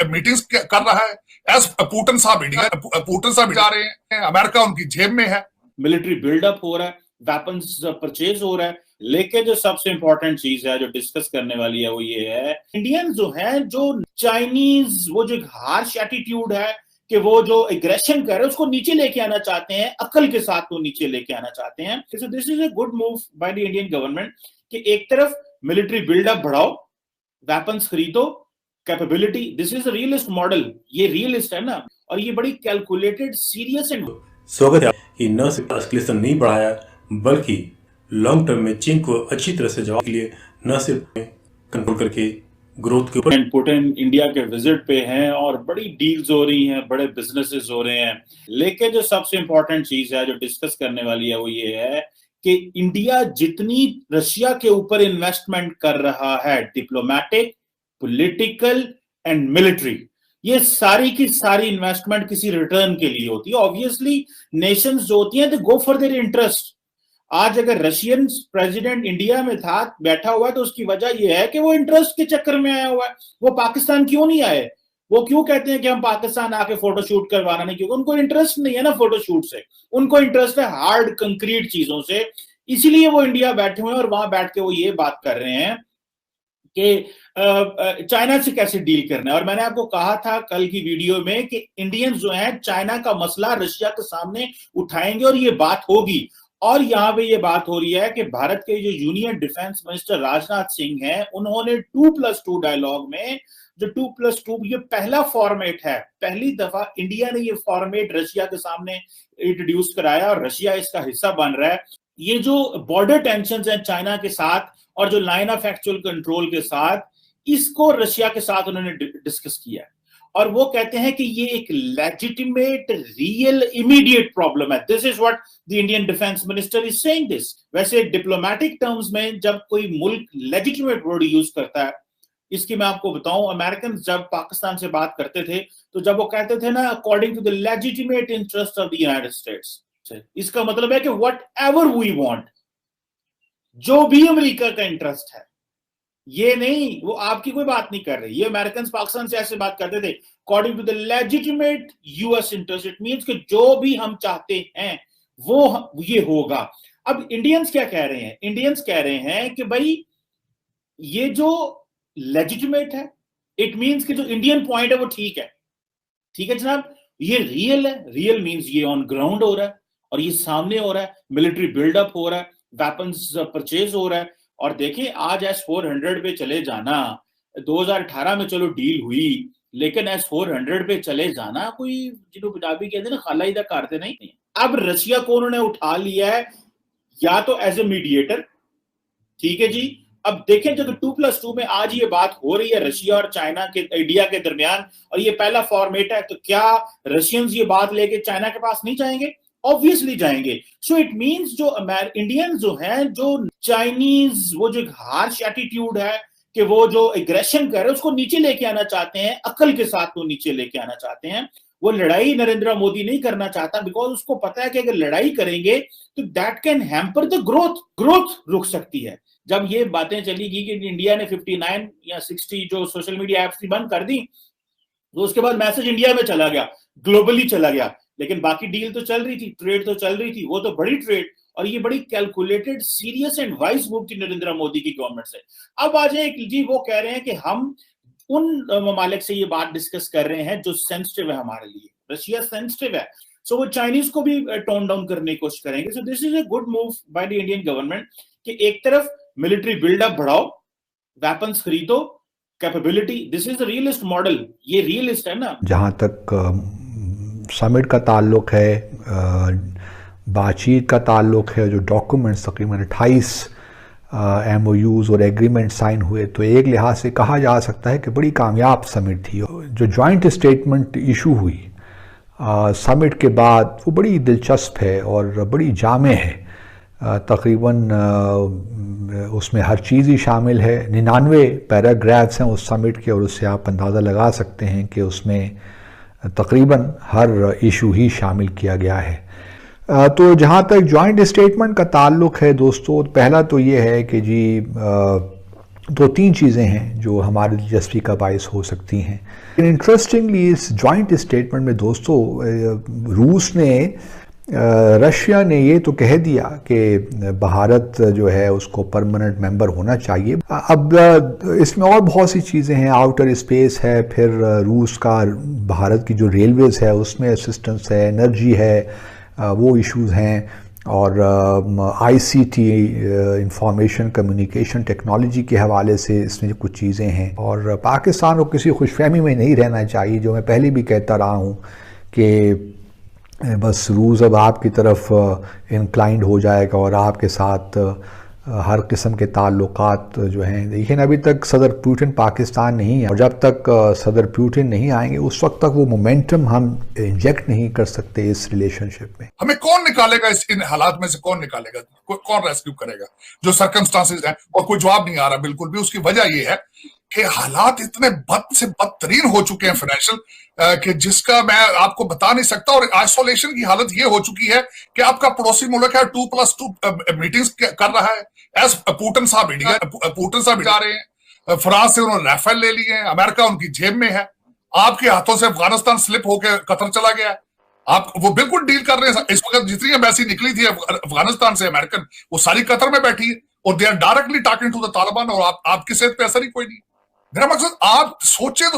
Meetings कर रहा है एज पुतिन साहब जा रहे हैं, अमेरिका उनकी जेब में है, मिलिट्री बिल्डअप हो रहा है, वेपन्स परचेज हो रहा है। लेकिन जो सबसे इंपॉर्टेंट चीज है जो डिस्कस करने वाली है वो ये है, इंडियन जो है, जो चाइनीज वो जो हार्श एटीट्यूड है कि वो जो एग्रेशन कर रहे हैं उसको नीचे लेके आना चाहते हैं, अकल के साथ वो नीचे लेके आना चाहते हैं। So this is a good move by the Indian government कि एक तरफ मिलिट्री बिल्डअप बढ़ाओ, वेपन्स खरीदो, capability, this is a realist model, ये रियलिस्ट है ना, और ये बड़ी कैलकुलेटेड, सीरियस एंड स्वागत है कि न सिर्फ एस्केलेशन नहीं बढ़ाया बल्कि लॉन्ग टर्म में चीन को अच्छी तरह से जवाब के लिए न सिर्फ कंट्रोल करके ग्रोथ के ऊपर। पुतिन इंडिया के विजिट पे हैं और बड़ी डील्स हो रही हैं, बड़े बिजनेसेस हो रहे हैं। लेकिन जो सबसे इंपॉर्टेंट चीज है जो डिस्कस करने वाली है वो ये है कि इंडिया जितनी रशिया के ऊपर इन्वेस्टमेंट कर रहा है, डिप्लोमेटिक, पॉलिटिकल एंड मिलिट्री, ये सारी की सारी इन्वेस्टमेंट किसी रिटर्न के लिए होती है। ऑब्वियसली नेशंस जो होती हैं दे गो फॉर देयर इंटरेस्ट। आज अगर रशियन प्रेसिडेंट इंडिया में था, बैठा हुआ है, तो उसकी वजह यह है कि वो इंटरेस्ट के चक्कर में आया हुआ है। वो पाकिस्तान क्यों नहीं आए? वो क्यों कहते हैं कि हम पाकिस्तान आके फोटोशूट करवाना नहीं? क्योंकि उनको इंटरेस्ट नहीं है ना फोटोशूट से, उनको इंटरेस्ट है हार्ड कंक्रीट चीजों से। इसीलिए वो इंडिया बैठे हुए हैं और वहां बैठ के वो ये बात कर रहे हैं कि चाइना से कैसे डील करना है। और मैंने आपको कहा था कल की वीडियो में कि इंडियंस जो हैं चाइना का मसला रशिया के सामने उठाएंगे और ये बात होगी। और यहां पे ये बात हो रही है कि भारत के जो union defence minister Rajnath Singh हैं, उन्होंने 2+2 डायलॉग में, जो 2+2 ये पहला फॉर्मेट है, पहली दफा इंडिया ने ये फॉर्मेट रशिया के सामने इंट्रोड्यूस कराया और रशिया इसका हिस्सा बन रहा है। ये जो बॉर्डर टेंशन है चाइना के साथ और जो लाइन ऑफ एक्चुअल कंट्रोल के साथ, इसको रशिया के साथ उन्होंने डिस्कस किया है। और वो कहते हैं कि ये एक लेजिटिमेट, रियल, इमीडिएट प्रॉब्लम है। This is what the Indian defence minister is saying this. वैसे डिप्लोमेटिक टर्म्स में जब कोई मुल्क लेजिटिमेट वर्ड यूज करता है, इसकी मैं आपको बताऊं, अमेरिकन जब पाकिस्तान से बात करते थे तो जब वो कहते थे ना according to the legitimate interest of the United States, इसका मतलब है कि व्हाट एवर वी वांट, जो भी अमेरिका का इंटरेस्ट है, ये नहीं, वो आपकी कोई बात नहीं कर रही। ये अमेरिकन पाकिस्तान से ऐसे बात करते थे according to the legitimate US interest. It means कि जो भी हम चाहते हैं वो ये होगा। अब इंडियंस क्या कह रहे हैं? इंडियंस कह रहे हैं कि भाई ये जो लेजिटिमेट है, इट मींस कि जो इंडियन पॉइंट है वो ठीक है। ठीक है जनाब, ये रियल है। रियल मींस ये ऑन ग्राउंड हो रहा है और ये सामने हो रहा है, मिलिट्री बिल्डअप हो रहा है, वेपन्स परचेज हो रहा है। और देखें आज S-400 पे चले जाना, 2018 में चलो डील हुई, लेकिन S-400 पे चले जाना कोई, जिन्हों पंजाबी कहते हैं ना, खाला इधर करते नहीं। अब रशिया को उन्होंने उठा लिया है या तो एज ए मीडिएटर, ठीक है जी। अब देखें जब 2+2 में आज ये बात हो रही है रशिया और चाइना के, इंडिया के दरमियान, और ये पहला फॉर्मेट है, तो क्या रशियंस ये बात लेके चाइना के पास नहीं जाएंगे? ऑब्वियसली जाएंगे। सो इट मींस जो इंडियन जो हैं, जो चाइनीज वो जो हार्श एटीट्यूड है कि वो जो एग्रेशन कर रहे हैं उसको नीचे लेके आना चाहते हैं, अकल के साथ वो नीचे लेके आना चाहते हैं। वो लड़ाई नरेंद्र मोदी नहीं करना चाहता, बिकॉज उसको पता है कि अगर लड़ाई करेंगे तो that can hamper the growth रुक सकती है। जब ये बातें चली गई कि इंडिया ने 59 या 60 जो सोशल मीडिया एप्स बंद कर दी, तो उसके बाद मैसेज इंडिया में चला गया, ग्लोबली चला गया। लेकिन बाकी डील तो चल रही थी, ट्रेड तो चल रही थी, वो तो बड़ी ट्रेड, और ये बड़ी calculated, serious and wise move थी नरेंद्र मोदी की गवर्नमेंट से। अब आ जाए जी, वो कह रहे हैं कि हम उन ममालिक से ये बात डिस्कस कर रहे हैं जो सेंसिटिव है हमारे लिए। रशिया सेंसिटिव है, सो वो चाइनीज को भी टोन डाउन करने की कोशिश करेंगे। So this is a good move by the Indian government कि एक तरफ मिलिट्री बिल्डअप बढ़ाओ, वेपन्स खरीदो, capability, this is the realist model, ये रियलिस्ट है ना। जहाँ तक समिट का ताल्लुक है, बातचीत का ताल्लुक है, जो डॉक्यूमेंट्स तकरीबन 28 MOUs और एग्रीमेंट साइन हुए, तो एक लिहाज से कहा जा सकता है कि बड़ी कामयाब समिट थी। जो जॉइंट स्टेटमेंट इशू हुई समिट के बाद, वो बड़ी दिलचस्प है और बड़ी जामे है। तकरीबन उसमें हर चीज़ ही शामिल है। 99 पैराग्राफ्स हैं उस समिट के, और उससे आप अंदाज़ा लगा सकते हैं कि उसमें तकरीबन हर इशू ही शामिल किया गया है। तो जहाँ तक जॉइंट स्टेटमेंट का ताल्लुक है दोस्तों, पहला तो ये है कि जी दो तीन चीज़ें हैं जो हमारी दिलचस्पी का बायस हो सकती हैं। इंटरेस्टिंगली इस जॉइंट स्टेटमेंट में दोस्तों रूस ने रशिया ने ये तो कह दिया कि भारत जो है उसको परमानेंट मेंबर होना चाहिए। अब इसमें और बहुत सी चीज़ें हैं, आउटर स्पेस है, फिर रूस का भारत की जो रेलवेज़ है उसमें असिस्टेंस है, एनर्जी है, वो इश्यूज़ हैं, और आईसीटी इंफॉर्मेशन कम्युनिकेशन टेक्नोलॉजी के हवाले से इसमें कुछ चीज़ें हैं। और पाकिस्तान को किसी खुशफहमी में नहीं रहना चाहिए, जो मैं पहले भी कहता रहा हूँ कि बस रूस अब आपकी तरफ इंक्लाइंड हो जाएगा और आपके साथ हर किस्म के ताल्लुकात जो हैं। लेकिन अभी तक सदर पुतिन पाकिस्तान नहीं है, और जब तक सदर पुतिन नहीं आएंगे उस वक्त तक वो मोमेंटम हम इंजेक्ट नहीं कर सकते इस रिलेशनशिप में। हमें कौन निकालेगा इन हालात में से, कौन निकालेगा, कौन रेस्क्यू करेगा जो सर्कमस्टांसेस हैं? और कोई जवाब नहीं आ रहा बिल्कुल भी। उसकी वजह यह है कि हालात इतने बद से बदतरीन हो चुके हैं फाइनेंशियल, कि जिसका मैं आपको बता नहीं सकता। और आइसोलेशन की हालत ये हो चुकी है कि आपका पड़ोसी मुल्क है 2+2 मीटिंग्स कर रहा है। एज पुतिन साहब जा रहे हैं, फ्रांस से उन्होंने राफेल ले लिए हैं, अमेरिका उनकी जेब में है, आपके हाथों से अफगानिस्तान स्लिप होकर कतर चला गया है। आप वो बिल्कुल डील कर रहे हैं। इस वक्त जितनी एम्बेसी निकली थी अफगानिस्तान से अमेरिकन, वो सारी कतर में बैठी है और they are directly talking to the Taliban, और आपकी सेहत पे असर ही कोई नहीं। मेरा मकसद आप सोचे तो